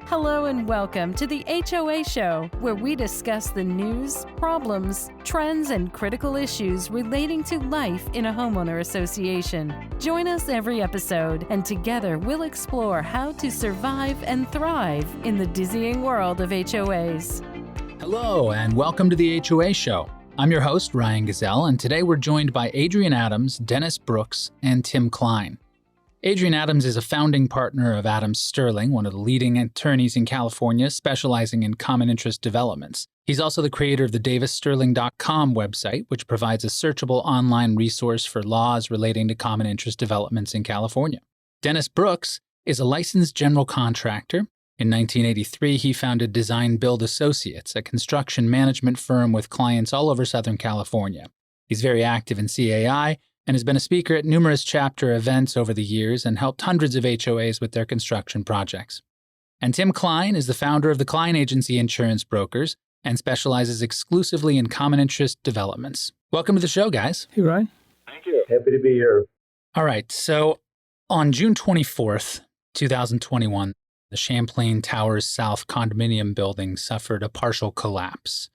Hello and welcome to the HOA Show, where we discuss the news, problems, trends, and critical issues relating to life in a homeowner association. Join us every episode, and together we'll explore how to survive and thrive in the dizzying world of HOAs. Hello, and welcome to the HOA Show. I'm your host, Ryan Gazelle, and today we're joined by Adrian Adams, Dennis Brooks, and Tim Klein. Adrian Adams is a founding partner of Davis-Stirling, one of the leading attorneys in California specializing in common interest developments. He's also the creator of the Davis-Stirling.com website, which provides a searchable online resource for laws relating to common interest developments in California. Dennis Brooks is a licensed general contractor. In 1983, he founded Design Build Associates, a construction management firm with clients all over Southern California. He's very active in CAI and has been a speaker at numerous chapter events over the years and helped hundreds of HOAs with their construction projects. And Tim Klein is the founder of the Klein Agency Insurance Brokers and specializes exclusively in common interest developments. Welcome to the show, guys. Hey, Ryan. Thank you. Happy to be here. All right, so on June 24th, 2021, the Champlain Towers South condominium building suffered a partial collapse.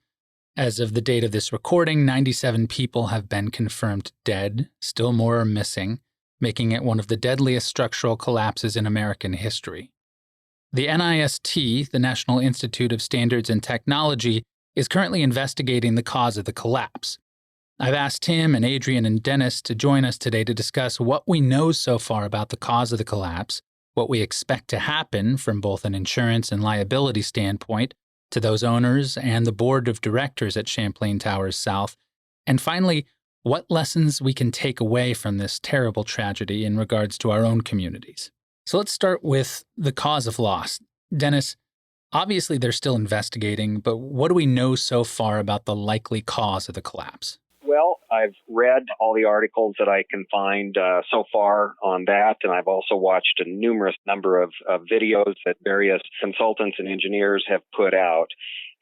As of the date of this recording, 97 people have been confirmed dead, still more are missing, making it one of the deadliest structural collapses in American history. The NIST, the National Institute of Standards and Technology, is currently investigating the cause of the collapse. I've asked Tim and Adrian and Dennis to join us today to discuss what we know so far about the cause of the collapse, what we expect to happen from both an insurance and liability standpoint, to those owners and the board of directors at Champlain Towers South, and finally, what lessons we can take away from this terrible tragedy in regards to our own communities. So let's start with the cause of loss. Dennis, obviously they're still investigating, but what do we know so far about the likely cause of the collapse? Well, I've read all the articles that I can find so far on that, and I've also watched a numerous number of videos that various consultants and engineers have put out.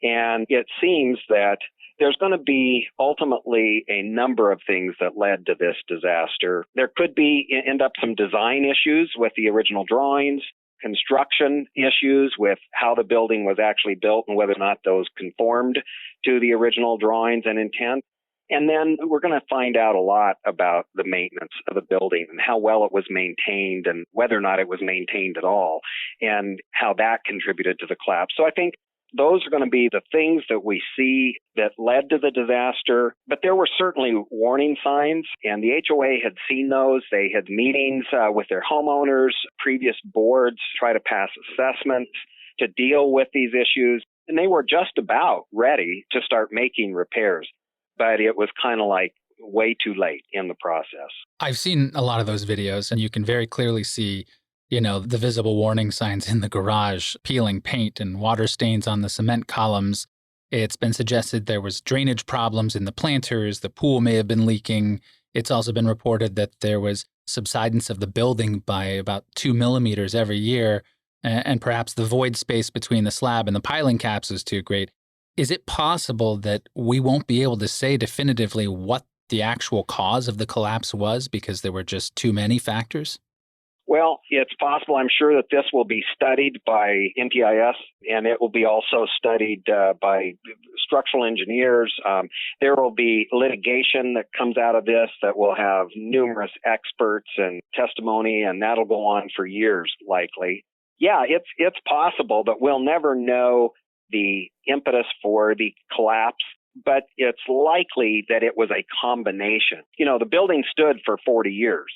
And it seems that there's going to be ultimately a number of things that led to this disaster. There could end up some design issues with the original drawings, construction issues with how the building was actually built and whether or not those conformed to the original drawings and intent. And then we're going to find out a lot about the maintenance of the building and how well it was maintained and whether or not it was maintained at all and how that contributed to the collapse. So I think those are going to be the things that we see that led to the disaster. But there were certainly warning signs, and the HOA had seen those. They had meetings with their homeowners, previous boards, try to pass assessments to deal with these issues. And they were just about ready to start making repairs. But it was kind of like way too late in the process. I've seen a lot of those videos, and you can very clearly see, the visible warning signs in the garage, peeling paint and water stains on the cement columns. It's been suggested there was drainage problems in the planters. The pool may have been leaking. It's also been reported that there was subsidence of the building by about 2 millimeters every year, and perhaps the void space between the slab and the piling caps is too great. Is it possible that we won't be able to say definitively what the actual cause of the collapse was because there were just too many factors? Well, it's possible. I'm sure that this will be studied by NTIS, and it will be also studied by structural engineers. There will be litigation that comes out of this that will have numerous experts and testimony, and that'll go on for years, likely. Yeah, it's possible, but we'll never know the impetus for the collapse, but it's likely that it was a combination. The building stood for 40 years.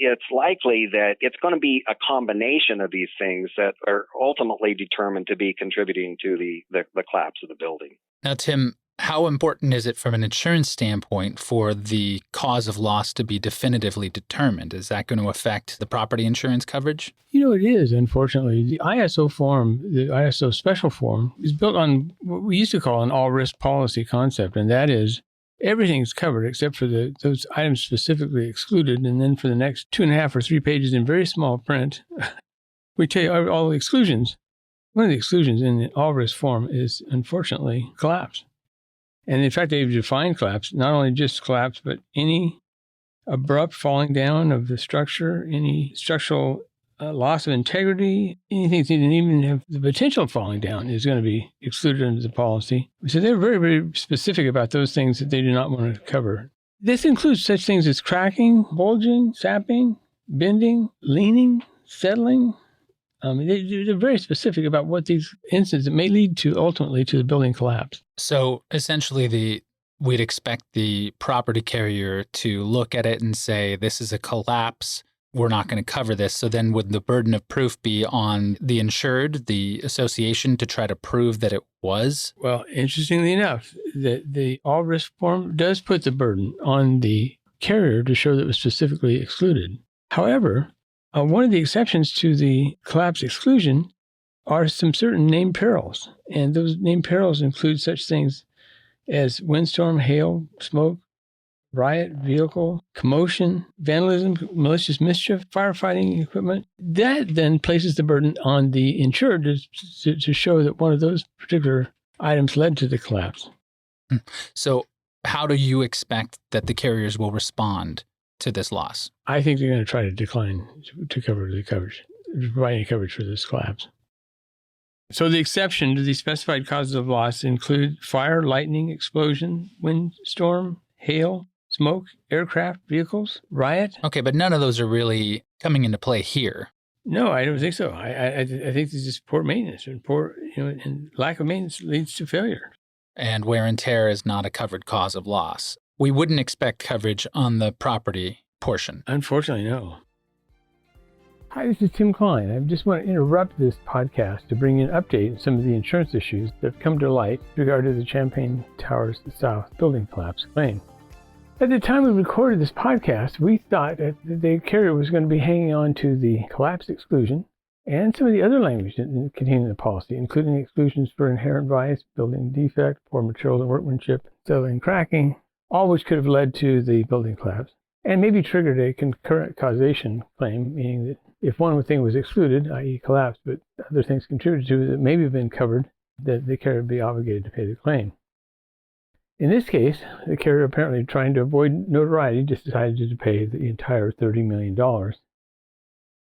It's likely that it's going to be a combination of these things that are ultimately determined to be contributing to the collapse of the building. Now, Tim, how important is it from an insurance standpoint for the cause of loss to be definitively determined? Is that going to affect the property insurance coverage? It is, unfortunately. The ISO form, the ISO special form, is built on what we used to call an all-risk policy concept, and that is everything's covered except for those items specifically excluded, and then for the next 2.5 or 3 pages in very small print, we tell you all the exclusions. One of the exclusions in the all-risk form is, unfortunately, collapse. And in fact, they've defined collapse, not only just collapse, but any abrupt falling down of the structure, any structural loss of integrity, anything that didn't even have the potential of falling down is going to be excluded under the policy. So they're very, very specific about those things that they do not want to cover. This includes such things as cracking, bulging, sapping, bending, leaning, settling. They're very specific about what these incidents that may lead to ultimately to the building collapse. So essentially, we'd expect the property carrier to look at it and say, this is a collapse. We're not going to cover this. So then would the burden of proof be on the insured, the association, to try to prove that it was? Well, interestingly enough, the all risk form does put the burden on the carrier to show that it was specifically excluded. However, one of the exceptions to the collapse exclusion are some certain named perils. And those named perils include such things as windstorm, hail, smoke, riot, vehicle, commotion, vandalism, malicious mischief, firefighting equipment. That then places the burden on the insured to show that one of those particular items led to the collapse. So how do you expect that the carriers will respond to this loss? I think they're going to try to decline to cover the coverage, provide any coverage for this collapse. So the exception to the specified causes of loss include fire, lightning, explosion, windstorm, hail, smoke, aircraft, vehicles, riot. Okay, but none of those are really coming into play here. No, I don't think so. I think this is poor maintenance and and lack of maintenance leads to failure. And wear and tear is not a covered cause of loss. We wouldn't expect coverage on the property portion. Unfortunately, no. Hi, this is Tim Klein. I just want to interrupt this podcast to bring you an update on some of the insurance issues that have come to light with regard to the Champlain Towers South building collapse claim. At the time we recorded this podcast, we thought that the carrier was going to be hanging on to the collapse exclusion and some of the other language contained in the policy, including exclusions for inherent vice, building defect, poor materials and workmanship, settling, cracking, all which could have led to the building collapse, and maybe triggered a concurrent causation claim, meaning that if one thing was excluded, i.e. collapse, but other things contributed to it that maybe have been covered, that the carrier would be obligated to pay the claim. In this case, the carrier, apparently trying to avoid notoriety, just decided to pay the entire $30 million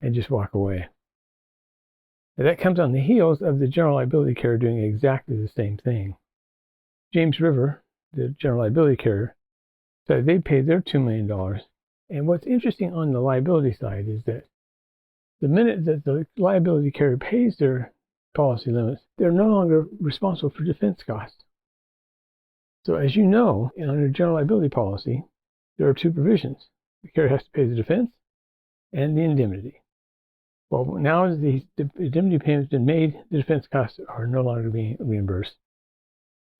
and just walk away. Now, that comes on the heels of the general liability carrier doing exactly the same thing. James River, the general liability carrier, said they paid their $2 million. And what's interesting on the liability side is that the minute that the liability carrier pays their policy limits, they're no longer responsible for defense costs. So as you know, under general liability policy, there are two provisions. The carrier has to pay the defense and the indemnity. Well, now as the indemnity payment's been made, the defense costs are no longer being reimbursed.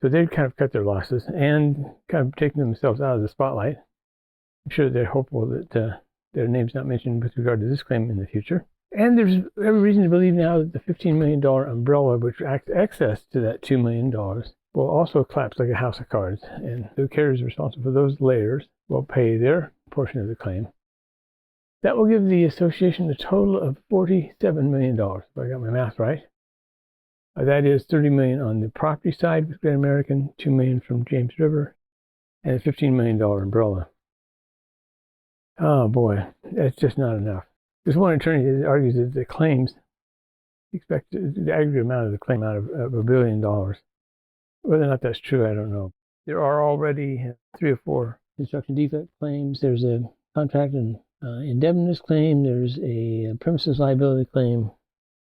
So they've kind of cut their losses and kind of taken themselves out of the spotlight. I'm sure they're hopeful that their name's not mentioned with regard to this claim in the future. And there's every reason to believe now that the $15 million umbrella, which acts excess to that $2 million, will also collapse like a house of cards, and the carriers responsible for those layers will pay their portion of the claim. That will give the association a total of $47 million, if I got my math right. That is $30 million on the property side with Great American, $2 million from James River, and a $15 million umbrella. Oh boy, that's just not enough. There's one attorney that argues that the claims, expect the aggregate amount of the claim out of $1 billion. Whether or not that's true, I don't know. There are already 3 or 4 construction defect claims. There's a contract and indemnity claim. There's a premises liability claim,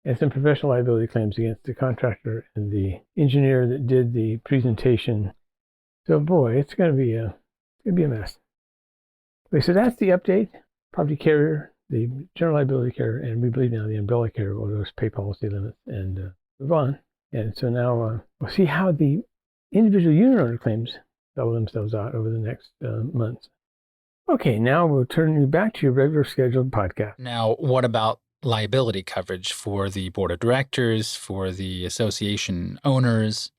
and some professional liability claims against the contractor and the engineer that did the presentation. So, boy, it's going to be a mess. Okay, so that's the update. Property carrier, the general liability carrier, and we believe now the umbrella carrier will just pay policy limits and move on. And so now we'll see how the individual unit owner claims settle themselves out over the next months. Okay, now we'll turn you back to your regular scheduled podcast. Now, what about liability coverage for the board of directors, for the association owners?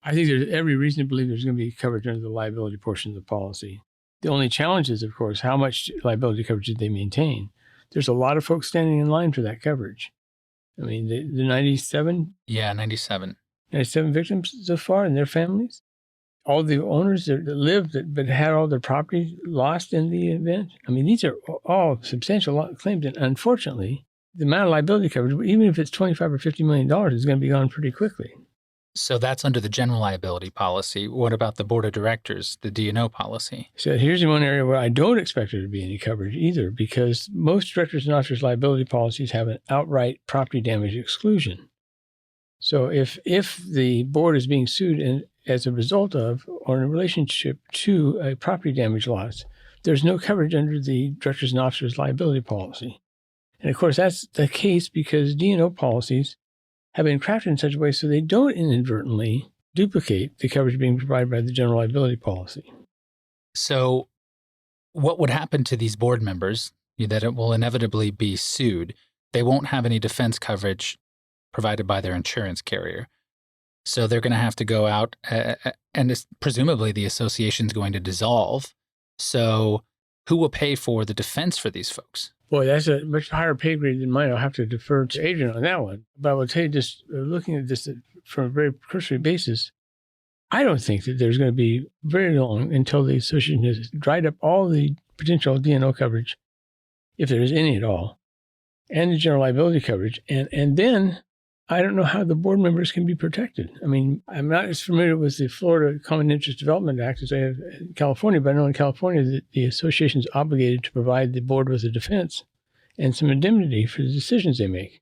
I think there's every reason to believe there's going to be coverage under the liability portion of the policy. The only challenge is, of course, how much liability coverage did they maintain? There's a lot of folks standing in line for that coverage. I mean, the 97? Yeah, 97. 97 victims so far and their families. All the owners that lived but had all their property lost in the event. I mean, these are all substantial claims. And unfortunately, the amount of liability coverage, even if it's $25 or $50 million, is going to be gone pretty quickly. So that's under the general liability policy. What about the board of directors, the D&O policy? So here's one area where I don't expect there to be any coverage either, because most directors and officers liability policies have an outright property damage exclusion. So if the board is being sued as a result of or in relationship to a property damage loss, there's no coverage under the directors and officers liability policy. And of course, that's the case because D&O policies have been crafted in such a way so they don't inadvertently duplicate the coverage being provided by the general liability policy. So what would happen to these board members that it will inevitably be sued? They won't have any defense coverage provided by their insurance carrier. So they're going to have to go out and presumably the association's going to dissolve. So who will pay for the defense for these folks? Boy, that's a much higher pay grade than mine. I'll have to defer to Adrian on that one. But I will tell you, just looking at this from a very cursory basis, I don't think that there's going to be very long until the association has dried up all the potential D&O coverage, if there is any at all, and the general liability coverage. And then I don't know how the board members can be protected. I mean, I'm not as familiar with the Florida Common Interest Development Act as I have in California, but I know in California that the association is obligated to provide the board with a defense and some indemnity for the decisions they make.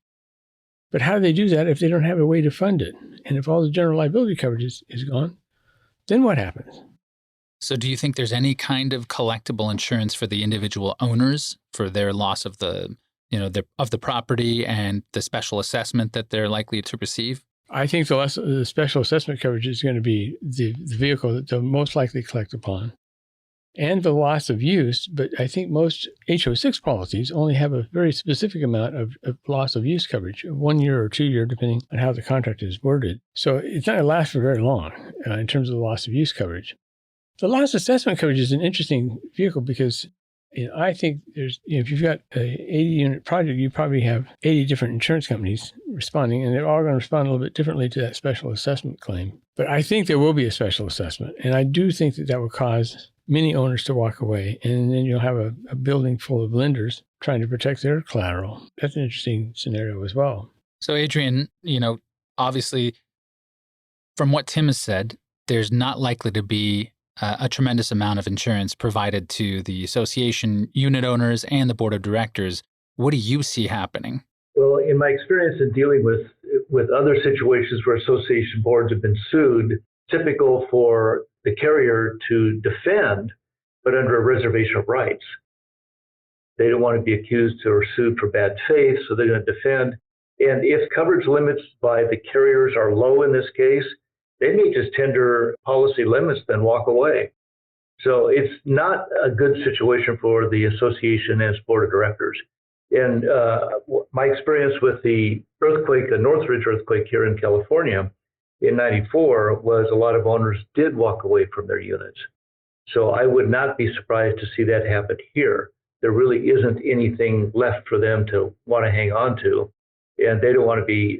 But how do they do that if they don't have a way to fund it? And if all the general liability coverage is gone, then what happens? So do you think there's any kind of collectible insurance for the individual owners for their loss of the property and the special assessment that they're likely to receive? I think the special assessment coverage is going to be the vehicle that they'll most likely collect upon, and the loss of use. But I think most HO6 policies only have a very specific amount of loss of use coverage, 1 year or 2 year, depending on how the contract is worded. So it's not going to last for very long in terms of the loss of use coverage. The loss assessment coverage is an interesting vehicle because I think there's, if you've got a 80-unit project, you probably have 80 different insurance companies responding, and they're all going to respond a little bit differently to that special assessment claim. But I think there will be a special assessment, and I do think that will cause many owners to walk away, and then you'll have a building full of lenders trying to protect their collateral. That's an interesting scenario as well. So, Adrian, obviously, from what Tim has said, there's not likely to be a tremendous amount of insurance provided to the association unit owners and the board of directors. What do you see happening? Well, in my experience in dealing with other situations where association boards have been sued, typical for the carrier to defend, but under a reservation of rights. They don't want to be accused or sued for bad faith, so they're going to defend. And if coverage limits by the carriers are low in this case, they may just tender policy limits, then walk away. So it's not a good situation for the association and its board of directors. And my experience with the earthquake, the Northridge earthquake here in California in '94 was a lot of owners did walk away from their units. So I would not be surprised to see that happen here. There really isn't anything left for them to want to hang on to, and they don't want to be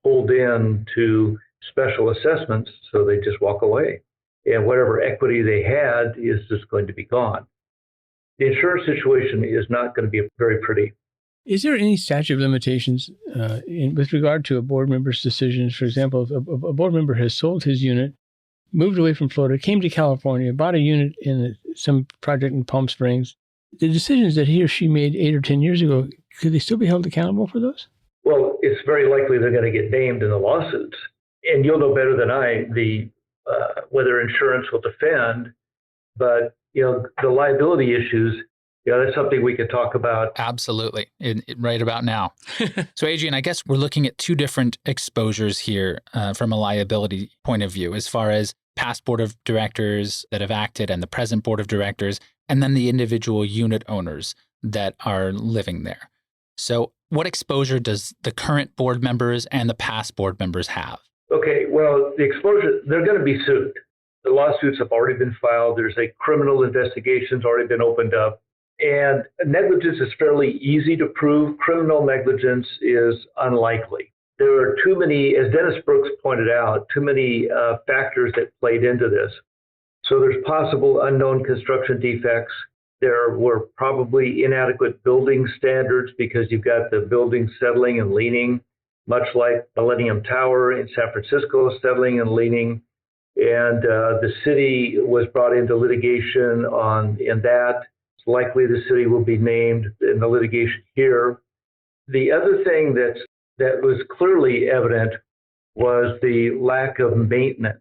pulled in to special assessments, so they just walk away. And whatever equity they had is just going to be gone. The insurance situation is not going to be very pretty. Is there any statute of limitations with regard to a board member's decisions? For example, if a board member has sold his unit, moved away from Florida, came to California, bought a unit in some project in Palm Springs, the decisions that he or she made 8 or 10 years ago, could they still be held accountable for those? Well, it's very likely they're going to get named in the lawsuits. And you'll know better than I whether insurance will defend, but the liability issues, that's something we could talk about. Absolutely, right about now. So, Adrian, I guess we're looking at two different exposures here from a liability point of view, as far as past board of directors that have acted and the present board of directors, and then the individual unit owners that are living there. So, what exposure does the current board members and the past board members have? Okay, well, the exposure, they're going to be sued. The lawsuits have already been filed. There's a criminal investigation's already been opened up. And negligence is fairly easy to prove. Criminal negligence is unlikely. There are too many, as Dennis Brooks pointed out, too many factors that played into this. So there's possible unknown construction defects. There were probably inadequate building standards because you've got the building settling and leaning, much like Millennium Tower in San Francisco settling and leaning. And the city was brought into litigation in that. It's likely the city will be named in the litigation here. The other thing that was clearly evident was the lack of maintenance.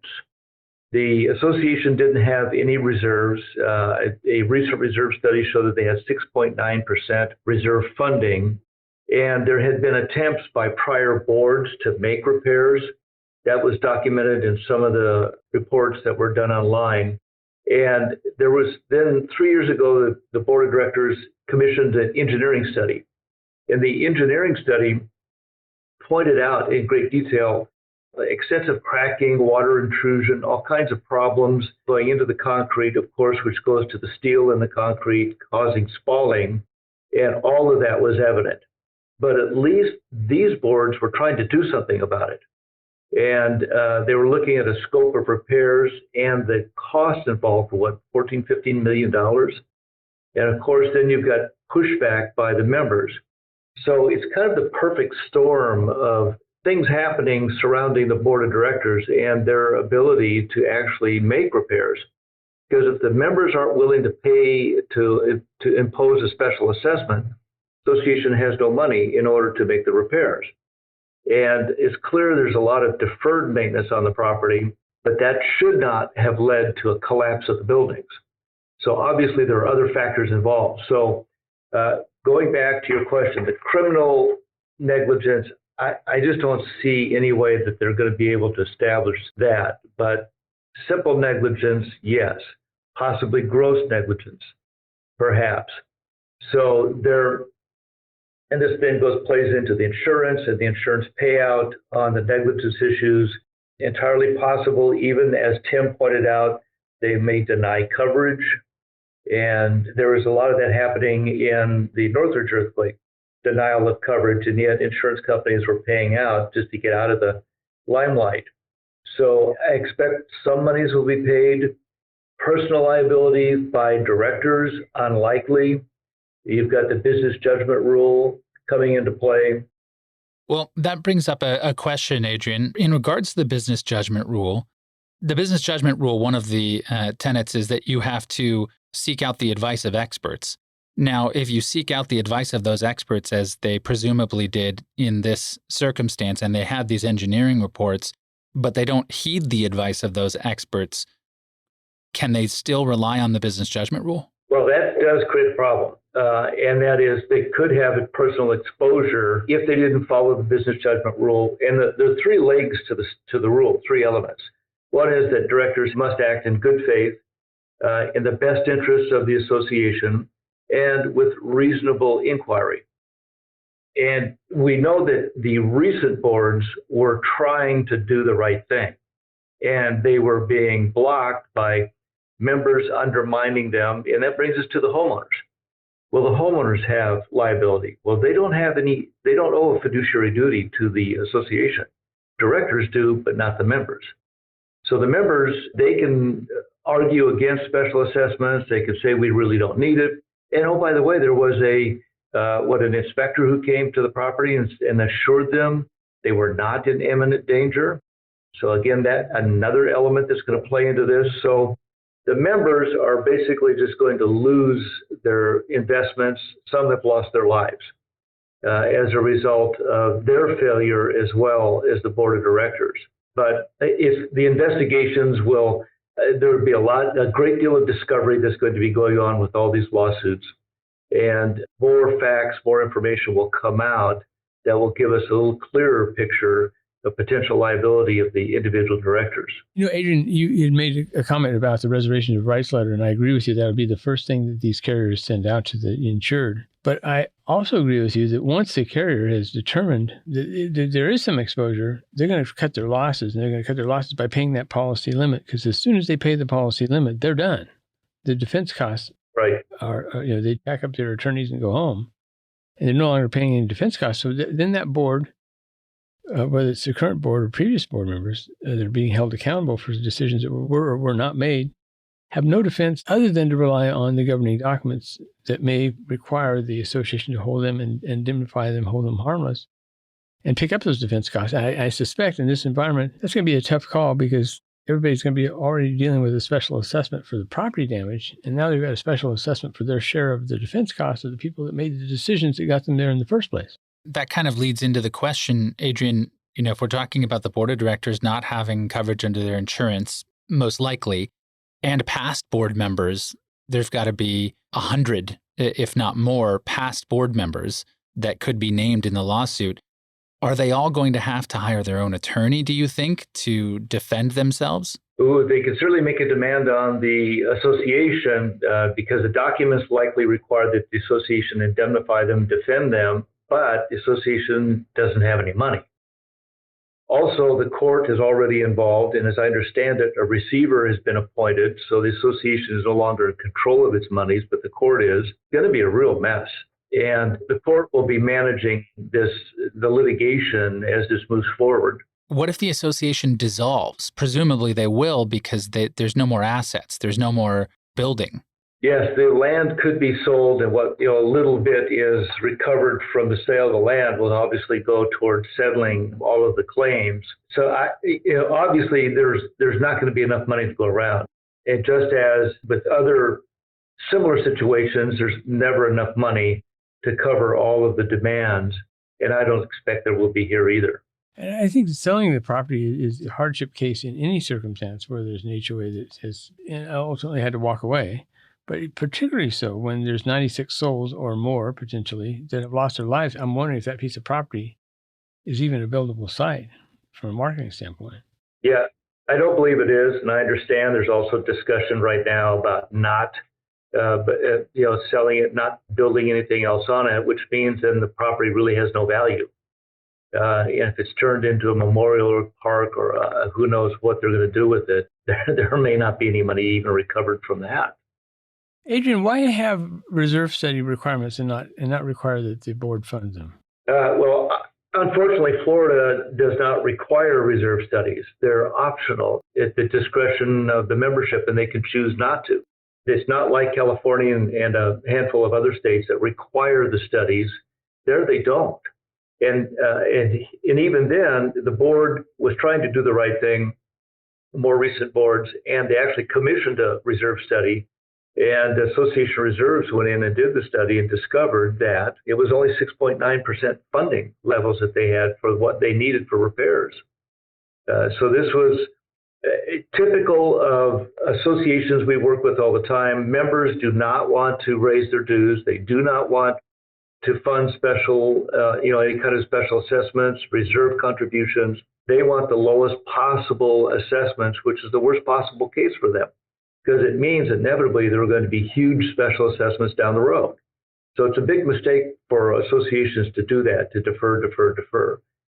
The association didn't have any reserves. A recent reserve study showed that they had 6.9% reserve funding, and there had been attempts by prior boards to make repairs. That was documented in some of the reports that were done online. And there was then 3 years ago, the board of directors commissioned an engineering study. And the engineering study pointed out in great detail extensive cracking, water intrusion, all kinds of problems going into the concrete, of course, which goes to the steel in the concrete, causing spalling. And all of that was evident. But at least these boards were trying to do something about it. And they were looking at a scope of repairs and the cost involved for $14-15 million. And of course, then you've got pushback by the members. So it's kind of the perfect storm of things happening surrounding the board of directors and their ability to actually make repairs. Because if the members aren't willing to pay to impose a special assessment, the association has no money in order to make the repairs. And it's clear there's a lot of deferred maintenance on the property, but that should not have led to a collapse of the buildings. So obviously there are other factors involved. So going back to your question, the criminal negligence, I just don't see any way that they're going to be able to establish that. But simple negligence, yes. Possibly gross negligence, perhaps. So and this then plays into the insurance and the insurance payout on the negligence issues. Entirely possible, even as Tim pointed out, they may deny coverage. And there was a lot of that happening in the Northridge earthquake, denial of coverage, and yet insurance companies were paying out just to get out of the limelight. So I expect some monies will be paid. Personal liability by directors, unlikely. You've got the business judgment rule coming into play. Well, that brings up a question, Adrian. In regards to the business judgment rule, one of the tenets is that you have to seek out the advice of experts. Now, if you seek out the advice of those experts, as they presumably did in this circumstance, and they had these engineering reports, but they don't heed the advice of those experts, can they still rely on the business judgment rule? Well, that does create a problem. And that is they could have a personal exposure if they didn't follow the business judgment rule. And there are three legs to the rule, three elements. One is that directors must act in good faith, in the best interests of the association, and with reasonable inquiry. And we know that the recent boards were trying to do the right thing, and they were being blocked by members undermining them. And that brings us to the homeowners. Well, the homeowners have liability. Well, they don't owe a fiduciary duty to the association. Directors do, but not the members. So the members, they can argue against special assessments. They can say we really don't need it. And oh, by the way, there was an inspector who came to the property and assured them they were not in imminent danger. So again, that another element that's going to play into this. So the members are basically just going to lose their investments. Some have lost their lives as a result of their failure, as well as the board of directors. But if the investigations there would be a great deal of discovery that's going to be going on with all these lawsuits, and more facts, more information will come out that will give us a little clearer picture of potential liability of the individual directors. You know, Adrian, you made a comment about the reservation of rights letter, and I agree with you. That would be the first thing that these carriers send out to the insured. But I also agree with you that once the carrier has determined that there is some exposure, they're going to cut their losses, and they're going to cut their losses by paying that policy limit, because as soon as they pay the policy limit, they're done. The defense costs are they pack up their attorneys and go home, and they're no longer paying any defense costs. So then that board, whether it's the current board or previous board members, that are being held accountable for decisions that were or were not made, have no defense other than to rely on the governing documents that may require the association to hold them and indemnify them, hold them harmless, and pick up those defense costs. I suspect in this environment, that's going to be a tough call because everybody's going to be already dealing with a special assessment for the property damage, and now they've got a special assessment for their share of the defense costs of the people that made the decisions that got them there in the first place. That kind of leads into the question, Adrian, if we're talking about the board of directors not having coverage under their insurance, most likely, and past board members, there's got to be 100, if not more, past board members that could be named in the lawsuit. Are they all going to have to hire their own attorney, do you think, to defend themselves? Ooh, they can certainly make a demand on the association because the documents likely require that the association indemnify them, defend them, but the association doesn't have any money. Also, the court is already involved, and as I understand it, a receiver has been appointed, so the association is no longer in control of its monies, but the court is. It's going to be a real mess. And the court will be managing the litigation as this moves forward. What if the association dissolves? Presumably they will because there's no more assets. There's no more building. Yes, the land could be sold, and what a little bit is recovered from the sale of the land will obviously go towards settling all of the claims. So, obviously, there's not going to be enough money to go around. And just as with other similar situations, there's never enough money to cover all of the demands, and I don't expect there will be here either. And I think selling the property is a hardship case in any circumstance where there's an HOA that has ultimately had to walk away, but particularly so when there's 96 souls or more potentially that have lost their lives. I'm wondering if that piece of property is even a buildable site from a marketing standpoint. Yeah, I don't believe it is, and I understand there's also discussion right now about not selling it, not building anything else on it, which means then the property really has no value. And if it's turned into a memorial or park or who knows what they're going to do with it, there may not be any money even recovered from that. Adrian, why have reserve study requirements and not require that the board funds them? Well, unfortunately, Florida does not require reserve studies. They're optional at the discretion of the membership, and they can choose not to. It's not like California and a handful of other states that require the studies. There they don't. And even then, the board was trying to do the right thing, more recent boards, and they actually commissioned a reserve study. And Association Reserves went in and did the study and discovered that it was only 6.9% funding levels that they had for what they needed for repairs. So this was typical of associations we work with all the time. Members do not want to raise their dues. They do not want to fund special, any kind of special assessments, reserve contributions. They want the lowest possible assessments, which is the worst possible case for them, because it means inevitably there are going to be huge special assessments down the road. So it's a big mistake for associations to do that, to defer,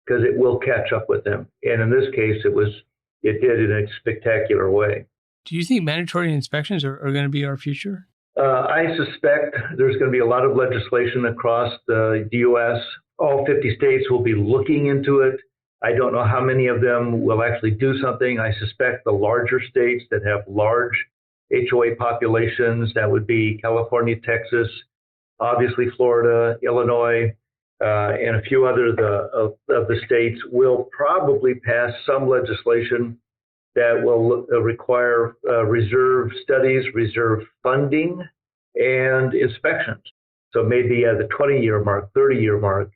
because it will catch up with them. And in this case, it did in a spectacular way. Do you think mandatory inspections are going to be our future? I suspect there's going to be a lot of legislation across the U.S. All 50 states will be looking into it. I don't know how many of them will actually do something. I suspect the larger states that have large HOA populations, that would be California, Texas, obviously Florida, Illinois, and a few other of the states will probably pass some legislation that will require reserve studies, reserve funding, and inspections. So maybe at the 20-year mark, 30-year mark.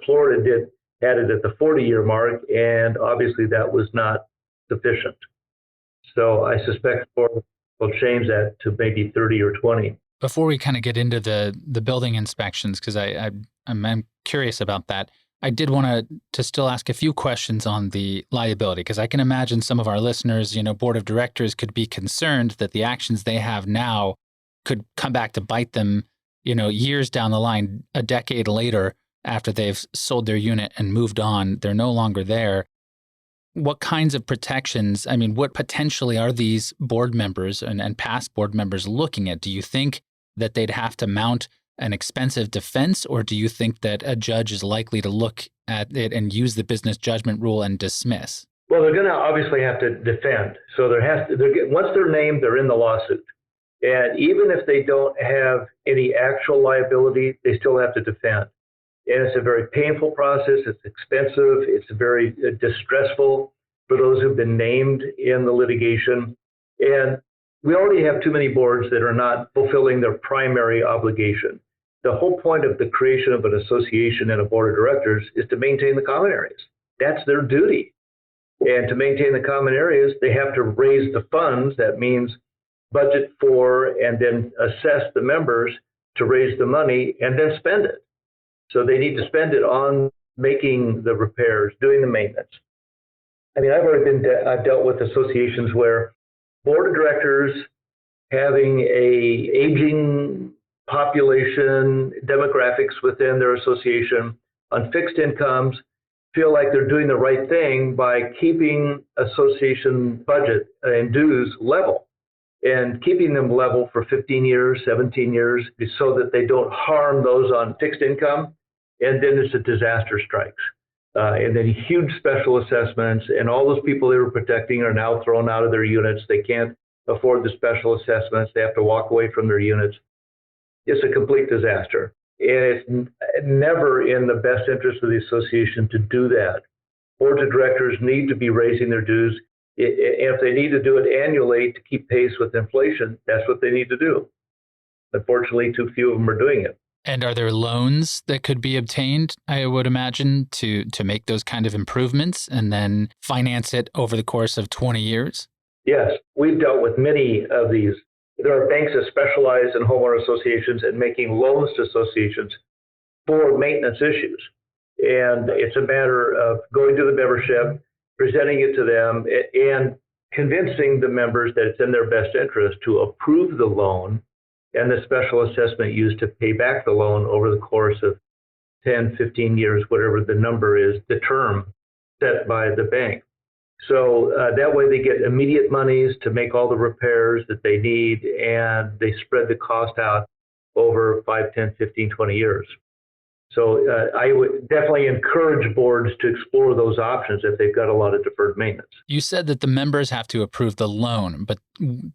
Florida had it at the 40-year mark, and obviously that was not sufficient. So I suspect Florida will change that to maybe 30 or 20. Before we kind of get into the building inspections, because I'm curious about that, I did want to still ask a few questions on the liability, because I can imagine some of our listeners, board of directors could be concerned that the actions they have now could come back to bite them, years down the line, a decade later, after they've sold their unit and moved on. They're no longer there. What kinds of protections, what potentially are these board members and past board members looking at? Do you think that they'd have to mount an expensive defense, or do you think that a judge is likely to look at it and use the business judgment rule and dismiss? Well, they're going to obviously have to defend. So once they're named, they're in the lawsuit. And even if they don't have any actual liability, they still have to defend. And it's a very painful process. It's expensive. It's very distressful for those who've been named in the litigation. And we already have too many boards that are not fulfilling their primary obligation. The whole point of the creation of an association and a board of directors is to maintain the common areas. That's their duty. And to maintain the common areas, they have to raise the funds. That means budget for and then assess the members to raise the money and then spend it. So they need to spend it on making the repairs, doing the maintenance. I mean, I've dealt with associations where board of directors having a aging population, demographics within their association on fixed incomes feel like they're doing the right thing by keeping association budget and dues level and keeping them level for 15 years, 17 years so that they don't harm those on fixed income. And then it's a disaster strikes. And then huge special assessments, and all those people they were protecting are now thrown out of their units. They can't afford the special assessments. They have to walk away from their units. It's a complete disaster. And it's never in the best interest of the association to do that. Boards of directors need to be raising their dues. If they need to do it annually to keep pace with inflation, that's what they need to do. Unfortunately, too few of them are doing it. And are there loans that could be obtained, I would imagine, to make those kind of improvements and then finance it over the course of 20 years? Yes, we've dealt with many of these. There are banks that specialize in homeowner associations and making loans to associations for maintenance issues. And it's a matter of going to the membership, presenting it to them, and convincing the members that it's in their best interest to approve the loan and the special assessment used to pay back the loan over the course of 10, 15 years, whatever the number is, the term set by the bank. So that way they get immediate monies to make all the repairs that they need, and they spread the cost out over 5, 10, 15, 20 years. So I would definitely encourage boards to explore those options if they've got a lot of deferred maintenance. You said that the members have to approve the loan, but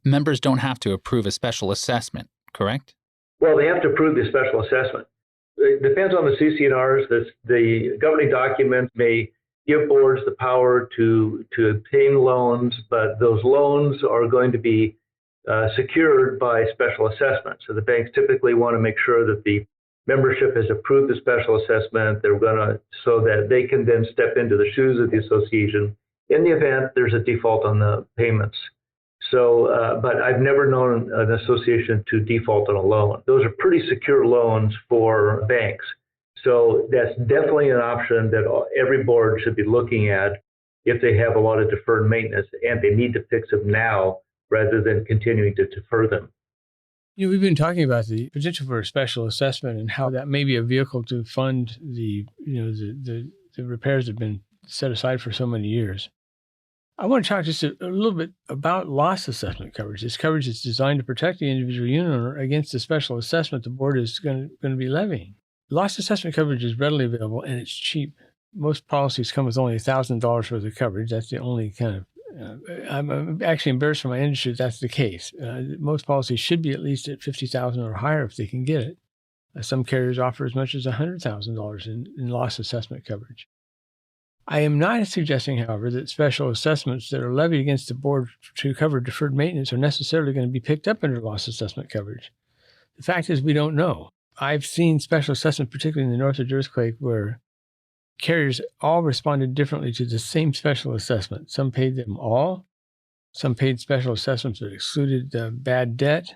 members don't have to approve a special assessment, correct? Well, they have to approve the special assessment. It depends on the CC&Rs. The governing documents may give boards the power to obtain loans, but those loans are going to be secured by special assessment. So the banks typically want to make sure that the membership has approved the special assessment. They're going to, so that they can then step into the shoes of the association in the event there's a default on the payments. So, but I've never known an association to default on a loan. Those are pretty secure loans for banks. So that's definitely an option that every board should be looking at if they have a lot of deferred maintenance and they need to fix them now rather than continuing to defer them. You know, we've been talking about the potential for a special assessment and how that may be a vehicle to fund the repairs that have been set aside for so many years. I want to talk just a little bit about loss assessment coverage. This coverage is designed to protect the individual unit owner against the special assessment the board is going to be levying. Loss assessment coverage is readily available and it's cheap. Most policies come with only $1,000 worth of coverage. That's the only kind of I'm actually embarrassed for my industry that that's the case. Most policies should be at least at $50,000 or higher if they can get it. Some carriers offer as much as $100,000 in loss assessment coverage. I am not suggesting, however, that special assessments that are levied against the board to cover deferred maintenance are necessarily going to be picked up under loss assessment coverage. The fact is we don't know. I've seen special assessments, particularly in the Northridge earthquake, where carriers all responded differently to the same special assessment. Some paid them all. Some paid special assessments that excluded bad debt.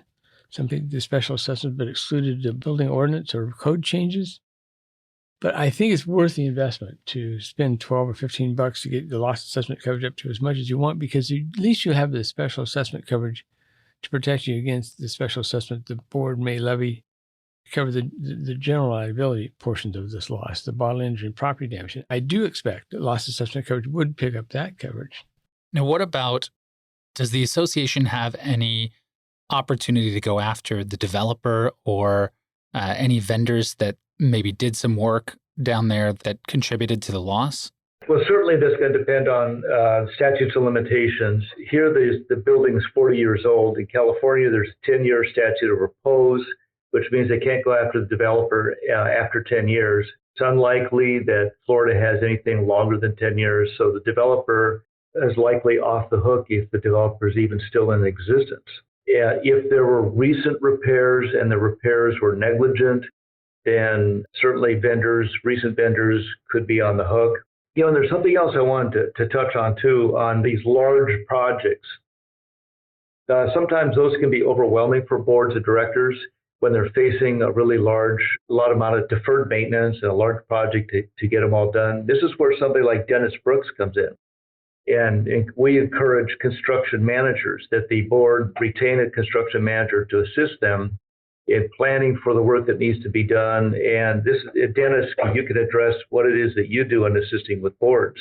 Some paid the special assessment but excluded the building ordinance or code changes. But I think it's worth the investment to spend $12 or $15 to get the loss assessment coverage up to as much as you want, because at least you have the special assessment coverage to protect you against the special assessment the board may levy to cover the general liability portions of this loss, the bodily injury and property damage. I do expect that loss assessment coverage would pick up that coverage. Now, what about, does the association have any opportunity to go after the developer or any vendors that maybe did some work down there that contributed to the loss? Well, certainly that's going to depend on statutes of limitations. Here, the building is 40 years old. In California, there's a 10-year statute of repose, which means they can't go after the developer after 10 years. It's unlikely that Florida has anything longer than 10 years, so the developer is likely off the hook if the developer is even still in existence. If there were recent repairs and the repairs were negligent, then certainly recent vendors could be on the hook. And there's something else I wanted to touch on too, on these large projects. Sometimes those can be overwhelming for boards of directors when they're facing a lot amount of deferred maintenance and a large project to get them all done. This is where somebody like Dennis Brooks comes in. And we encourage construction managers that the board retain a construction manager to assist them in planning for the work that needs to be done. And this, Dennis, you can address what it is that you do in assisting with boards.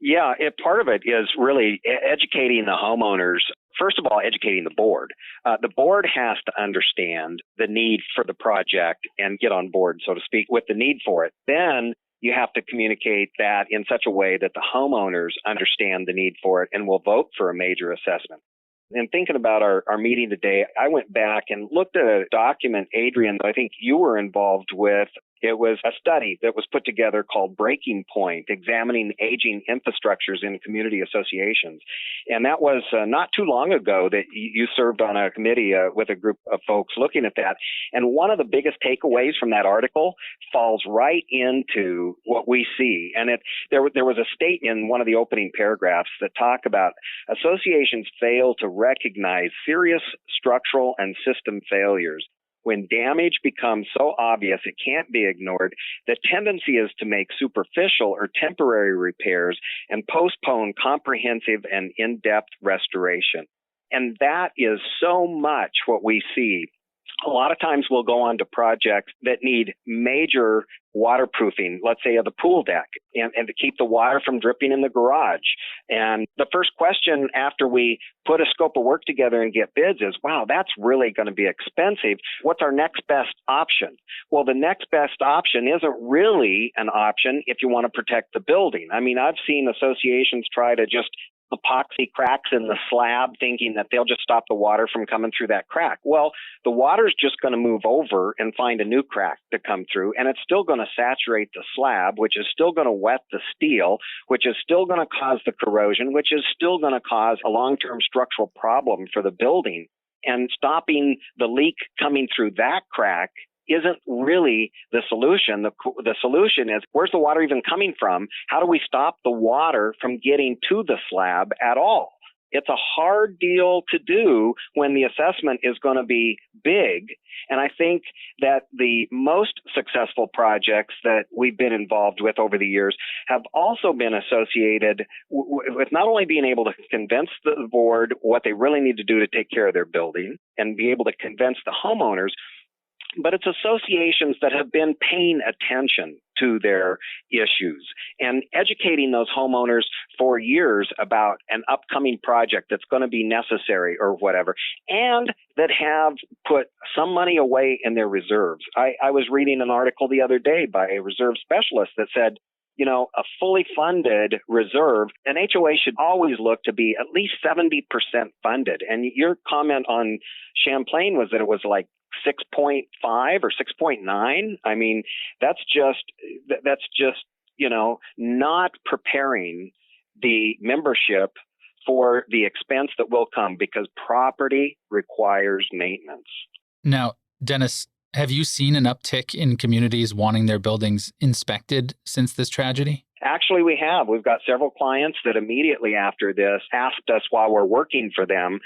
Yeah, part of it is really educating the homeowners. First of all, educating the board. The board has to understand the need for the project and get on board, so to speak, with the need for it. Then you have to communicate that in such a way that the homeowners understand the need for it and will vote for a major assessment. And thinking about our meeting today, I went back and looked at a document, Adrian, that I think you were involved with. It was a study that was put together called Breaking Point, examining aging infrastructures in community associations. And that was not too long ago that you served on a committee with a group of folks looking at that. And one of the biggest takeaways from that article falls right into what we see. And there was a statement in one of the opening paragraphs that talk about associations fail to recognize serious structural and system failures. When damage becomes so obvious it can't be ignored, the tendency is to make superficial or temporary repairs and postpone comprehensive and in-depth restoration. And that is so much what we see. A lot of times we'll go on to projects that need major waterproofing, let's say of the pool deck, and to keep the water from dripping in the garage. And the first question after we put a scope of work together and get bids is, wow, that's really going to be expensive. What's our next best option? Well, the next best option isn't really an option if you want to protect the building. I mean, I've seen associations try to just epoxy cracks in the slab thinking that they'll just stop the water from coming through that crack. Well, the water's just going to move over and find a new crack to come through, and it's still going to saturate the slab, which is still going to wet the steel, which is still going to cause the corrosion, which is still going to cause a long-term structural problem for the building. And stopping the leak coming through that crack isn't really the solution. The solution is, where's the water even coming from? How do we stop the water from getting to the slab at all? It's a hard deal to do when the assessment is going to be big. And I think that the most successful projects that we've been involved with over the years have also been associated with not only being able to convince the board what they really need to do to take care of their building and be able to convince the homeowners, but it's associations that have been paying attention to their issues and educating those homeowners for years about an upcoming project that's going to be necessary or whatever, and that have put some money away in their reserves. I was reading an article the other day by a reserve specialist that said, a fully funded reserve, an HOA should always look to be at least 70% funded. And your comment on Champlain was that it was like 6.5 or 6.9. I mean, that's just, not preparing the membership for the expense that will come because property requires maintenance. Now, Dennis, have you seen an uptick in communities wanting their buildings inspected since this tragedy? Actually, we have. We've got several clients that immediately after this asked us while we're working for them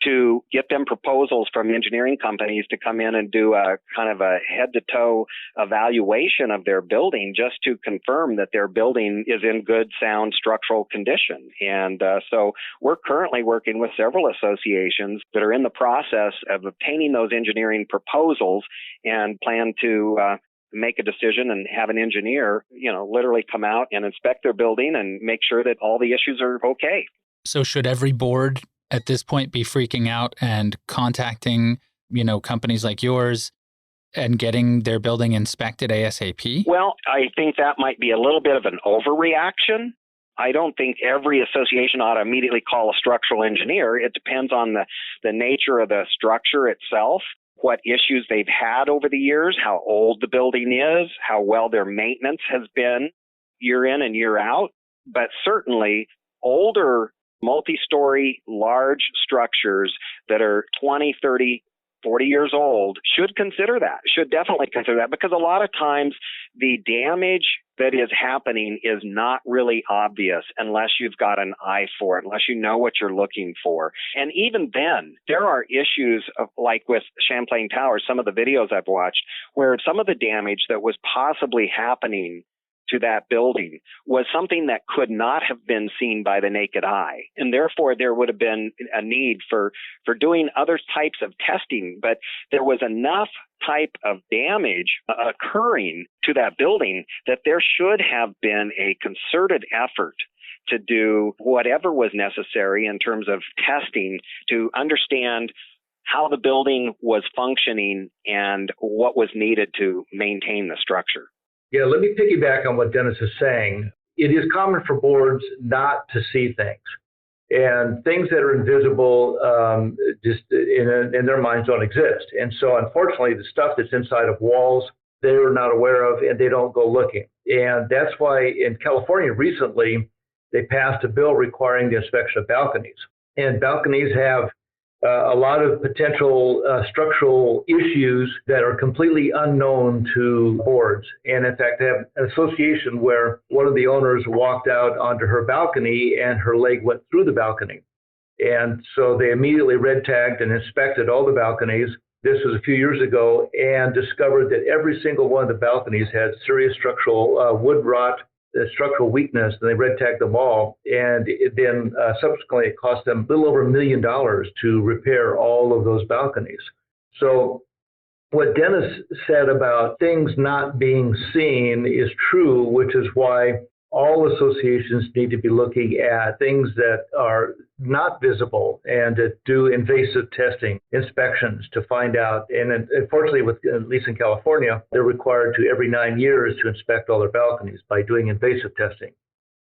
to get them proposals from engineering companies to come in and do a kind of a head-to-toe evaluation of their building just to confirm that their building is in good, sound structural condition. And so we're currently working with several associations that are in the process of obtaining those engineering proposals and plan to make a decision and have an engineer, literally come out and inspect their building and make sure that all the issues are okay. So should every board at this point be freaking out and contacting, companies like yours and getting their building inspected ASAP? Well, I think that might be a little bit of an overreaction. I don't think every association ought to immediately call a structural engineer. It depends on the nature of the structure itself, what issues they've had over the years, how old the building is, how well their maintenance has been year in and year out. But certainly older multi-story large structures that are 20, 30, 40 years old should definitely consider that, because a lot of times the damage that is happening is not really obvious unless you've got an eye for it, unless you know what you're looking for. And even then, there are issues like with Champlain Towers, some of the videos I've watched, where some of the damage that was possibly happening to that building was something that could not have been seen by the naked eye. And therefore, there would have been a need for doing other types of testing. But there was enough type of damage occurring to that building that there should have been a concerted effort to do whatever was necessary in terms of testing to understand how the building was functioning and what was needed to maintain the structure. Yeah, let me piggyback on what Dennis is saying. It is common for boards not to see things, and things that are invisible just in their minds don't exist. And so, unfortunately, the stuff that's inside of walls, they're not aware of, and they don't go looking. And that's why in California recently, they passed a bill requiring the inspection of balconies. And balconies have a lot of potential structural issues that are completely unknown to boards. And in fact, they have an association where one of the owners walked out onto her balcony and her leg went through the balcony. And so they immediately red tagged and inspected all the balconies. This was a few years ago, and discovered that every single one of the balconies had serious structural wood rot, structural weakness, and they red tagged them all. And then subsequently, it cost them a little over $1 million to repair all of those balconies. So what Dennis said about things not being seen is true, which is why all associations need to be looking at things that are not visible and to do invasive testing, inspections to find out. And unfortunately, at least in California, they're required to every 9 years to inspect all their balconies by doing invasive testing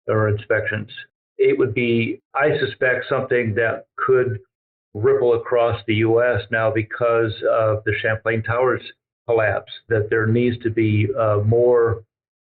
or inspections. It would be, I suspect, something that could ripple across the U.S. now because of the Champlain Towers collapse, that there needs to be more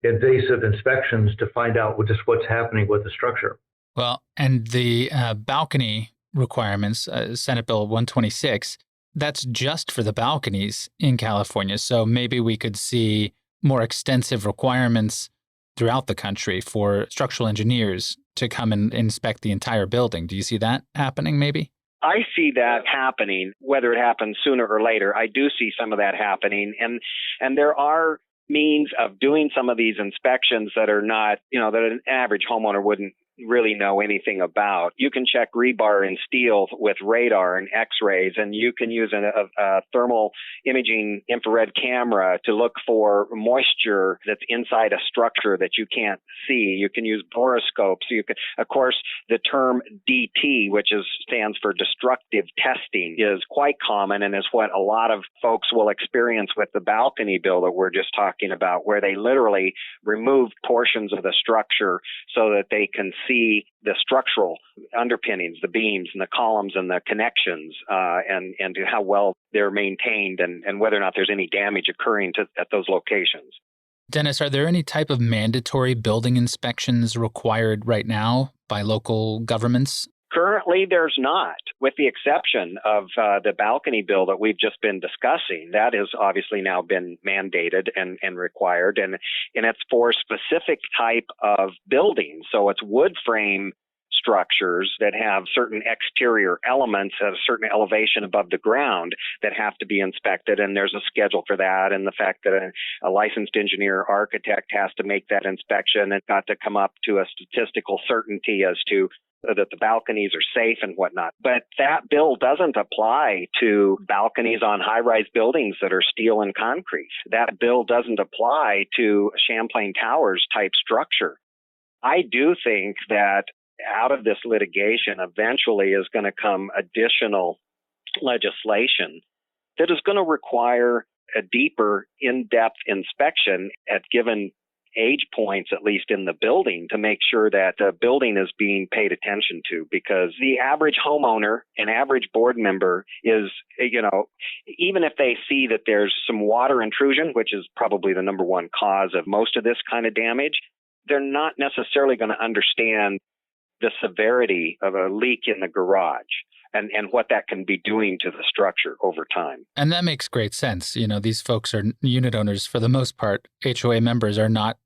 invasive inspections to find out just what's happening with the structure. Well, and the balcony requirements, Senate Bill 126, that's just for the balconies in California. So maybe we could see more extensive requirements throughout the country for structural engineers to come and inspect the entire building. Do you see that happening maybe? I see that happening, whether it happens sooner or later. I do see some of that happening. And there are means of doing some of these inspections that are not, that an average homeowner wouldn't really know anything about. You can check rebar and steel with radar and x-rays, and you can use a thermal imaging infrared camera to look for moisture that's inside a structure that you can't see. You can use borescopes. You can, of course, the term DT, which stands for destructive testing, is quite common and is what a lot of folks will experience with the balcony bill that we're just talking about, where they literally remove portions of the structure so that they can see the structural underpinnings, the beams and the columns and the connections, and to how well they're maintained and whether or not there's any damage occurring at those locations. Dennis, are there any type of mandatory building inspections required right now by local governments? Currently, there's not, with the exception of the balcony bill that we've just been discussing. That has obviously now been mandated and required, and it's for specific type of buildings. So it's wood frame structures that have certain exterior elements at a certain elevation above the ground that have to be inspected, and there's a schedule for that, and the fact that a licensed engineer architect has to make that inspection and got to come up to a statistical certainty as to that the balconies are safe and whatnot. But that bill doesn't apply to balconies on high-rise buildings that are steel and concrete. That bill doesn't apply to Champlain Towers type structure. I do think that out of this litigation eventually is going to come additional legislation that is going to require a deeper, in-depth inspection at given age points, at least in the building, to make sure that the building is being paid attention to, because the average homeowner and average board member is, even if they see that there's some water intrusion, which is probably the number one cause of most of this kind of damage, they're not necessarily going to understand the severity of a leak in the garage and what that can be doing to the structure over time. And that makes great sense. These folks are unit owners for the most part. HOA members are not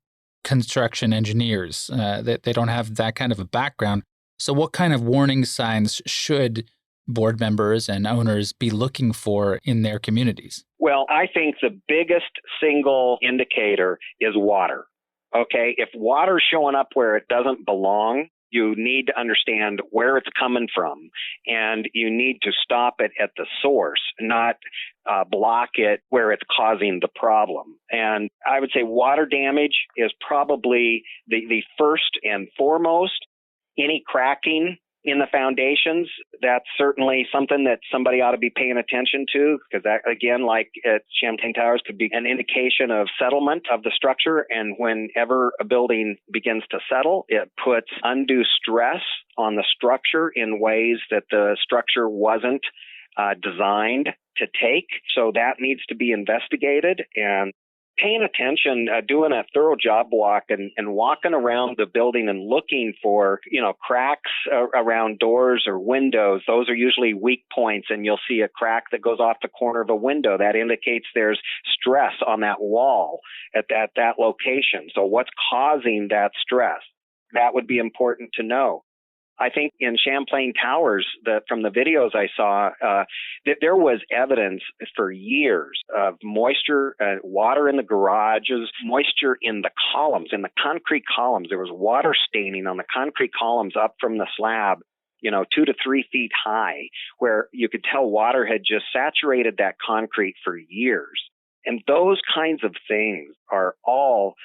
construction engineers. They don't have that kind of a background. So what kind of warning signs should board members and owners be looking for in their communities? Well, I think the biggest single indicator is water. Okay, if water's showing up where it doesn't belong, you need to understand where it's coming from, and you need to stop it at the source, not block it where it's causing the problem. And I would say water damage is probably the first and foremost. Any cracking in the foundations, that's certainly something that somebody ought to be paying attention to, because that, again, like at Champlain Towers, could be an indication of settlement of the structure. And whenever a building begins to settle, it puts undue stress on the structure in ways that the structure wasn't designed to take. So that needs to be investigated, and paying attention, doing a thorough job walk and walking around the building and looking for, cracks around doors or windows. Those are usually weak points, and you'll see a crack that goes off the corner of a window. That indicates there's stress on that wall at that location. So what's causing that stress? That would be important to know. I think in Champlain Towers, from the videos I saw, that there was evidence for years of moisture, water in the garages, moisture in the columns, in the concrete columns. There was water staining on the concrete columns up from the slab, 2 to 3 feet high, where you could tell water had just saturated that concrete for years. And those kinds of things are all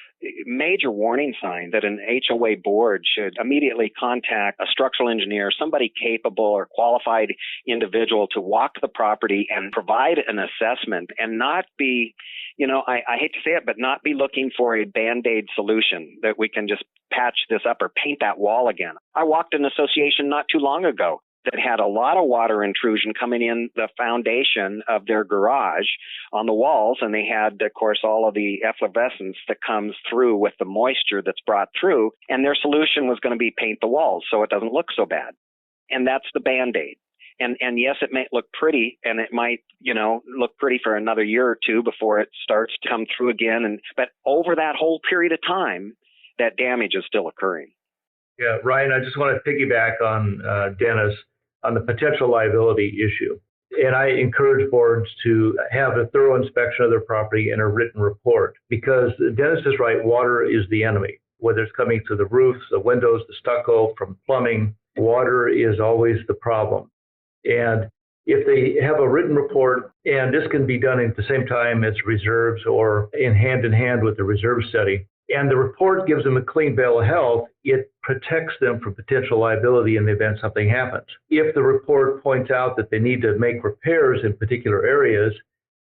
major warning signs that an HOA board should immediately contact a structural engineer, somebody capable or qualified individual to walk the property and provide an assessment, and not be, I hate to say it, but not be looking for a Band-Aid solution that we can just patch this up or paint that wall again. I walked an association not too long ago that had a lot of water intrusion coming in the foundation of their garage on the walls. And they had, of course, all of the effervescence that comes through with the moisture that's brought through. And their solution was going to be paint the walls so it doesn't look so bad. And that's the Band-Aid. And yes, it may look pretty, and it might, look pretty for another year or two before it starts to come through again. But over that whole period of time, that damage is still occurring. Yeah, Ryan, I just want to piggyback on Dennis on the potential liability issue. And I encourage boards to have a thorough inspection of their property and a written report, because Dennis is right, water is the enemy. Whether it's coming to the roofs, the windows, the stucco, from plumbing, water is always the problem. And if they have a written report, and this can be done at the same time as reserves or in hand with the reserve study, and the report gives them a clean bill of health, it protects them from potential liability in the event something happens. If the report points out that they need to make repairs in particular areas,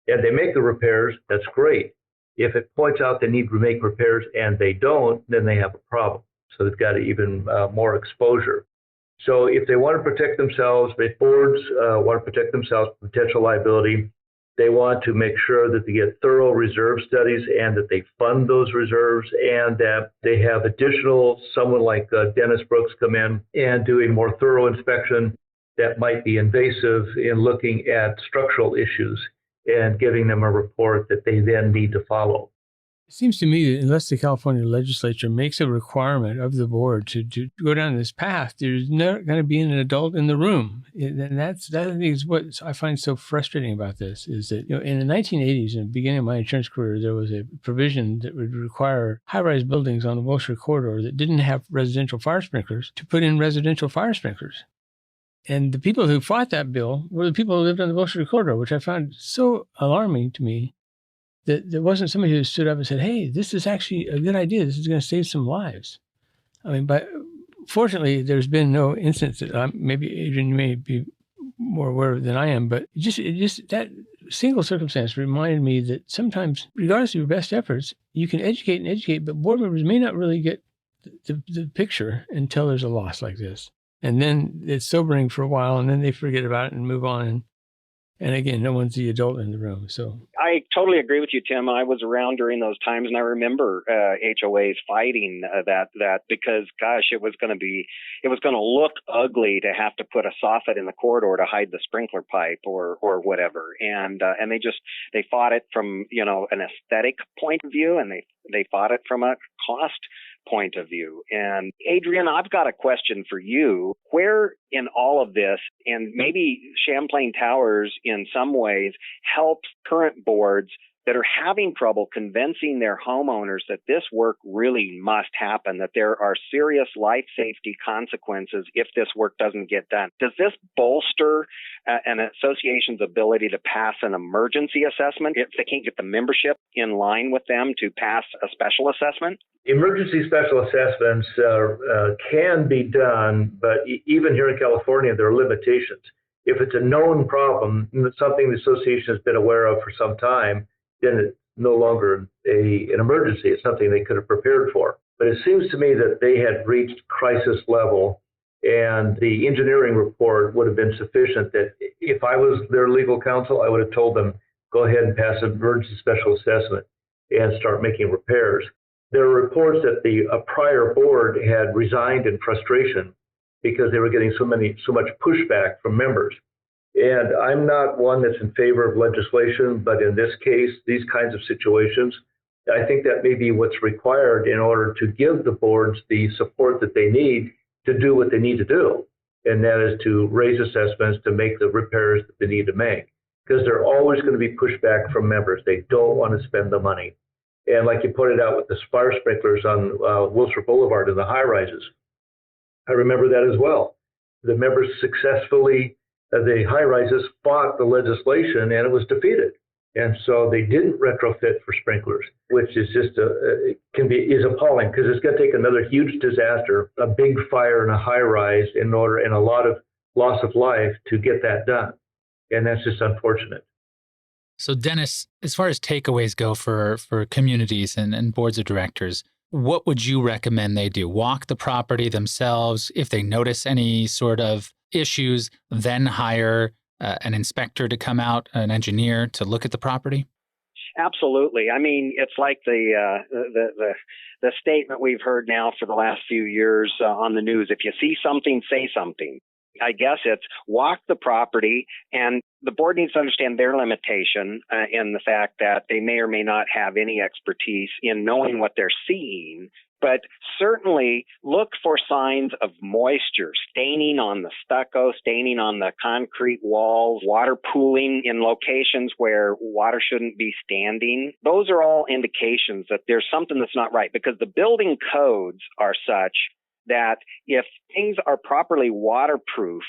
and they make the repairs, that's great. If it points out they need to make repairs and they don't, then they have a problem. So they've got even more exposure. So if they want to protect themselves, if boards want to protect themselves from potential liability, they want to make sure that they get thorough reserve studies and that they fund those reserves, and that they have someone like Dennis Brooks come in and do a more thorough inspection that might be invasive in looking at structural issues and giving them a report that they then need to follow. It seems to me that unless the California legislature makes a requirement of the board to go down this path, there's not going to be an adult in the room. And that is what I find so frustrating about this, is that in the 1980s, in the beginning of my insurance career, there was a provision that would require high-rise buildings on the Wilshire corridor that didn't have residential fire sprinklers to put in residential fire sprinklers. And the people who fought that bill were the people who lived on the Wilshire corridor, which I found so alarming to me. That there wasn't somebody who stood up and said, hey, this is actually a good idea. This is going to save some lives. But fortunately, there's been no instance that maybe Adrian, you may be more aware than I am, but just that single circumstance reminded me that sometimes, regardless of your best efforts, you can educate and educate, but board members may not really get the picture until there's a loss like this. And then it's sobering for a while, and then they forget about it and move on. And again, no one's the adult in the room. So I totally agree with you, Tim. I was around during those times, and I remember HOAs fighting that because, gosh, it was going to look ugly to have to put a soffit in the corridor to hide the sprinkler pipe or whatever. And they fought it from, an aesthetic point of view, and they fought it from a cost point of view. And Adrian, I've got a question for you. Where in all of this, and maybe Champlain Towers in some ways helps current boards that are having trouble convincing their homeowners that this work really must happen, that there are serious life safety consequences if this work doesn't get done? Does this bolster an association's ability to pass an emergency assessment if they can't get the membership in line with them to pass a special assessment? Emergency special assessments can be done, but even here in California, there are limitations. If it's a known problem, something the association has been aware of for some time, then it's no longer an emergency. It's something they could have prepared for. But it seems to me that they had reached crisis level, and the engineering report would have been sufficient that if I was their legal counsel, I would have told them, go ahead and pass an emergency special assessment and start making repairs. There are reports that a prior board had resigned in frustration because they were getting so much pushback from members. And I'm not one that's in favor of legislation, but in this case, these kinds of situations, I think that may be what's required in order to give the boards the support that they need to do what they need to do. And that is to raise assessments, to make the repairs that they need to make. Because there are always going to be pushback from members. They don't want to spend the money. And like you pointed out with the fire sprinklers on Wilshire Boulevard in the high rises, I remember that as well. The members successfully, the high rises fought the legislation and it was defeated. And so they didn't retrofit for sprinklers, which is just is appalling because it's going to take another huge disaster, a big fire in a high rise and a lot of loss of life to get that done. And that's just unfortunate. So Dennis, as far as takeaways go for communities and boards of directors, what would you recommend they do? Walk the property themselves. If they notice any sort of issues, then hire an inspector to come out, an engineer to look at the property? Absolutely. I mean, it's like the statement we've heard now for the last few years on the news. If you see something, say something. I guess it's walk the property, and the board needs to understand their limitation in the fact that they may or may not have any expertise in knowing what they're seeing, but certainly look for signs of moisture, staining on the stucco, staining on the concrete walls, water pooling in locations where water shouldn't be standing. Those are all indications that there's something that's not right, because the building codes are such that if things are properly waterproofed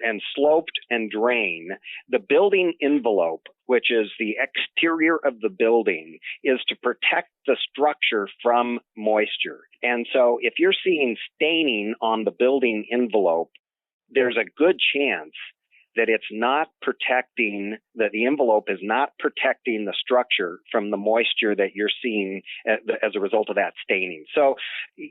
and sloped and drain, the building envelope, which is the exterior of the building, is to protect the structure from moisture. And so if you're seeing staining on the building envelope, there's a good chance that it's not protecting, that the envelope is not protecting the structure from the moisture that you're seeing as a result of that staining. So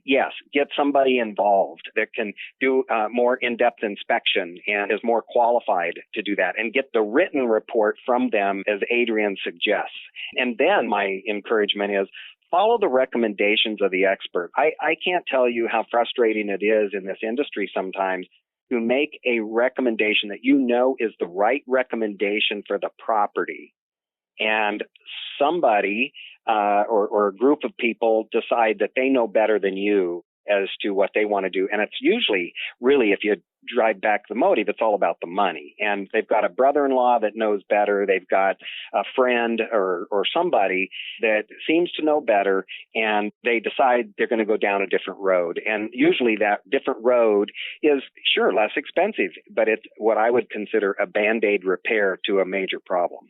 yes, get somebody involved that can do more in-depth inspection and is more qualified to do that, and get the written report from them as Adrian suggests. And then my encouragement is follow the recommendations of the expert. I can't tell you how frustrating it is in this industry sometimes to make a recommendation that you know is the right recommendation for the property, and somebody or a group of people decide that they know better than you as to what they want to do. And it's usually, really, if you drive back the motive, it's all about the money. And they've got a brother-in-law that knows better. They've got a friend or somebody that seems to know better, and they decide they're going to go down a different road. And usually that different road is, sure, less expensive, but it's what I would consider a Band-Aid repair to a major problem.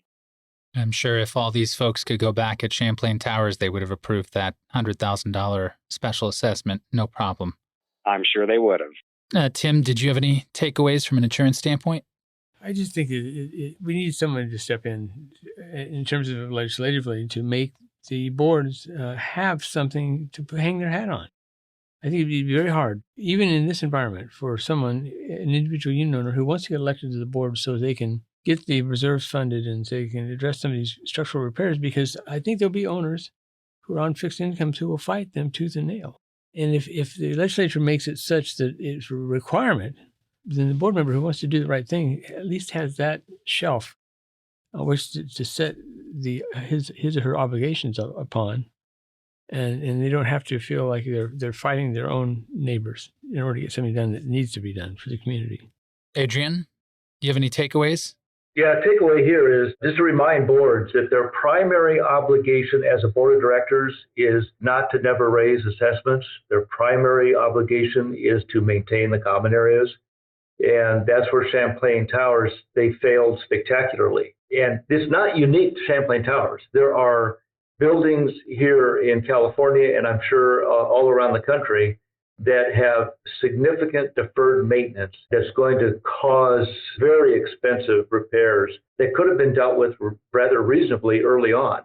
I'm sure if all these folks could go back at Champlain Towers, they would have approved that $100,000 special assessment, no problem. I'm sure they would have. Tim, did you have any takeaways from an insurance standpoint? I just think we need someone to step in terms of legislatively to make the boards have something to hang their hat on. I think it'd be very hard, even in this environment, for someone, an individual unit owner who wants to get elected to the board so they can get the reserves funded and so they can address some of these structural repairs, because I think there'll be owners who are on fixed incomes who will fight them tooth and nail. And if the legislature makes it such that it's a requirement, then the board member who wants to do the right thing at least has that shelf on which to set his or her obligations upon. And they don't have to feel like they're fighting their own neighbors in order to get something done that needs to be done for the community. Adrian, do you have any takeaways? Yeah, takeaway here is just to remind boards that their primary obligation as a board of directors is not to never raise assessments. Their primary obligation is to maintain the common areas. And that's where Champlain Towers, they failed spectacularly. And it's not unique to Champlain Towers. There are buildings here in California, and I'm sure all around the country, that have significant deferred maintenance that's going to cause very expensive repairs that could have been dealt with rather reasonably early on.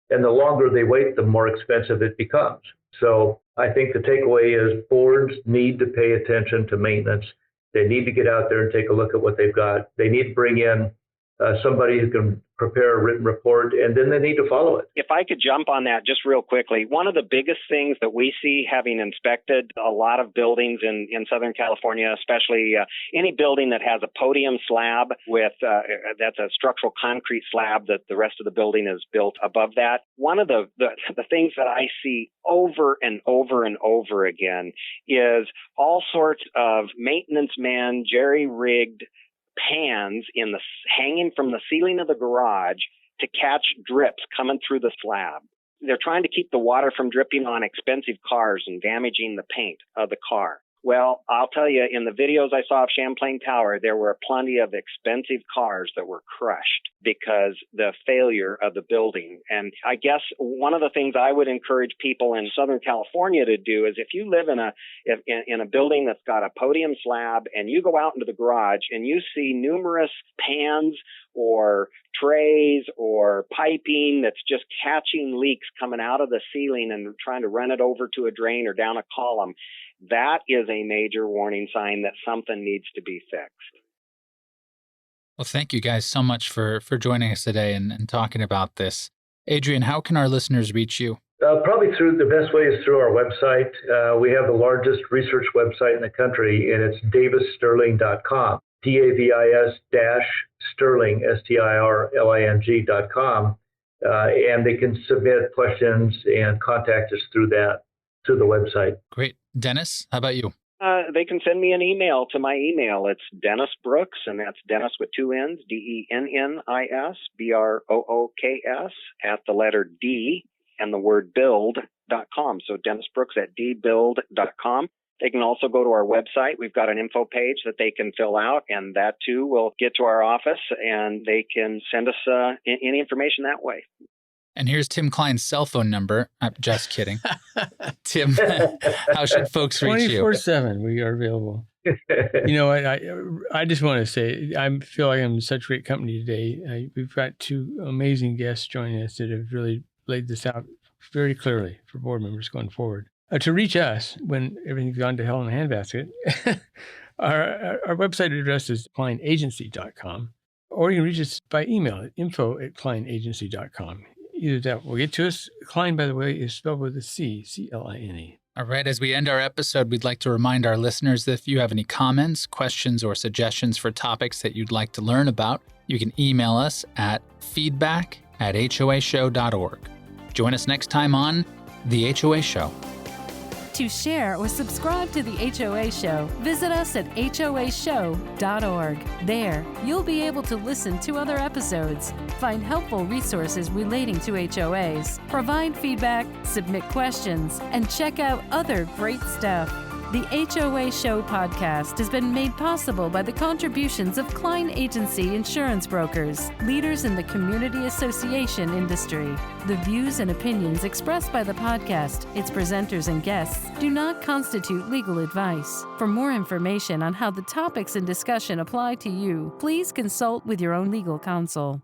And the longer they wait, the more expensive it becomes. So I think the takeaway is boards need to pay attention to maintenance. They need to get out there and take a look at what they've got. They need to bring in somebody who can prepare a written report, and then they need to follow it. If I could jump on that just real quickly, one of the biggest things that we see, having inspected a lot of buildings in Southern California, especially any building that has a podium slab with that's a structural concrete slab that the rest of the building is built above that. One of the things that I see over and over and over again is all sorts of maintenance man, jerry-rigged pans hanging from the ceiling of the garage to catch drips coming through the slab. They're trying to keep the water from dripping on expensive cars and damaging the paint of the car. Well, I'll tell you, in the videos I saw of Champlain Tower, there were plenty of expensive cars that were crushed because the failure of the building. And I guess one of the things I would encourage people in Southern California to do is if you live in a building that's got a podium slab and you go out into the garage and you see numerous pans or trays or piping that's just catching leaks coming out of the ceiling and trying to run it over to a drain or down a column, that is a major warning sign that something needs to be fixed. Well, thank you guys so much for joining us today and talking about this. Adrian, how can our listeners reach you? Probably through the best way is through our website. We have the largest research website in the country, and it's Davis-Stirling.com. Davis-Stirling, Stirling.com. And they can submit questions and contact us through the website. Great. Dennis, how about you? They can send me an email to my email. It's Dennis Brooks, and that's Dennis with two N's, DennisBrooks, at the letter D and the word build.com. So Dennis Brooks at dbuild.com. They can also go to our website. We've got an info page that they can fill out, and that too will get to our office, and they can send us any information that way. And here's Tim Klein's cell phone number. I'm just kidding. Tim, how should folks reach you? 24/7, we are available. You know what? I just want to say, I feel like I'm in such great company today. We've got two amazing guests joining us that have really laid this out very clearly for board members going forward. To reach us when everything's gone to hell in a handbasket, our website address is kleinagency.com, or you can reach us by email at info@kleinagency.com. Either that will get to us. Klein, by the way, is spelled with a C, C-L-I-N-E. All right. As we end our episode, we'd like to remind our listeners that if you have any comments, questions, or suggestions for topics that you'd like to learn about, you can email us at feedback@hoashow.org. Join us next time on The HOA Show. To share or subscribe to the HOA Show, visit us at hoashow.org. There, you'll be able to listen to other episodes, find helpful resources relating to HOAs, provide feedback, submit questions, and check out other great stuff. The HOA Show podcast has been made possible by the contributions of Klein Agency Insurance Brokers, leaders in the community association industry. The views and opinions expressed by the podcast, its presenters and guests, do not constitute legal advice. For more information on how the topics in discussion apply to you, please consult with your own legal counsel.